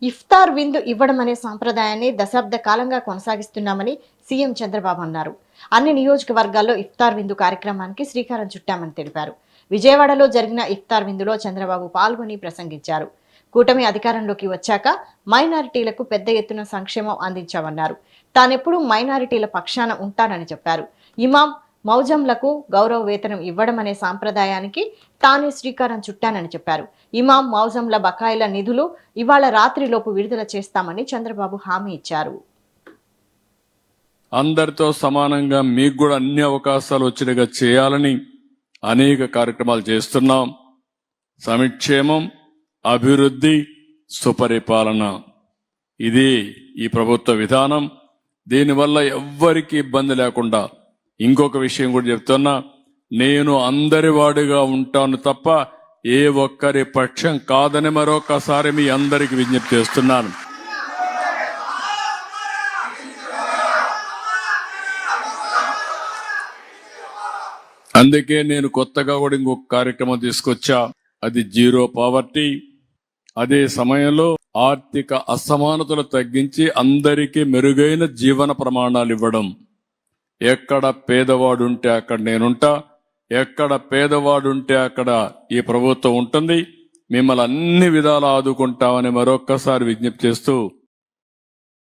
ఇఫ్తార్ విందు ఇవ్వడం అనే సాంప్రదాయాన్ని దశాబ్ద కాలంగా కొనసాగిస్తున్నామని సీఎం చంద్రబాబు అన్నారు. అన్ని నియోజకవర్గాల్లో ఇఫ్తార్ విందు కార్యక్రమానికి శ్రీకారం చుట్టామని తెలిపారు. విజయవాడలో జరిగిన ఇఫ్తార్ విందులో చంద్రబాబు పాల్గొని ప్రసంగించారు. కూటమి అధికారంలోకి వచ్చాక మైనారిటీలకు పెద్ద ఎత్తున సంక్షేమం అందించామన్నారు. తానెప్పుడు మైనారిటీల పక్షాన ఉంటానని చెప్పారు. ఇమాం మౌజంలకు గౌరవ వేతనం ఇవ్వడం అనే సాంప్రదాయానికి తానే శ్రీకారం చుట్టానని చెప్పారు. ఇమాం మౌజంల బకాయిల నిధులు ఇవాళ రాత్రిలోపు విడుదల చేస్తామని చంద్రబాబు హామీ ఇచ్చారు. అందరితో సమానంగా మీకు కూడా అన్ని అవకాశాలు వచ్చేట్టుగా చేయాలని అనేక కార్యక్రమాలు చేస్తున్నాం. సంక్షేమం, అభివృద్ధి, సుపరిపాలన, ఇది ఈ ప్రభుత్వ విధానం. దీనివల్ల ఎవ్వరికీ ఇబ్బంది లేకుండా ఇంకొక విషయం కూడా చెప్తున్నా, నేను అందరి వాడిగా ఉంటాను తప్ప ఏ ఒక్కరి పక్షం కాదని మరొకసారి మీ అందరికి విజ్ఞప్తి చేస్తున్నాను. అందుకే నేను కొత్తగా కూడా ఇంకొక కార్యక్రమం తీసుకొచ్చా, అది జీరో పావర్టీ. అదే సమయంలో ఆర్థిక అసమానతలు తగ్గించి అందరికీ మెరుగైన జీవన ప్రమాణాలు ఇవ్వడం. ఎక్కడ పేదవాడుంటే అక్కడ నేనుంటా, ఎక్కడ పేదవాడుంటే అక్కడ ఈ ప్రభుత్వం ఉంటుంది. మిమ్మల్ని అన్ని విధాలు ఆదుకుంటామని మరొక్కసారి విజ్ఞప్తి చేస్తూ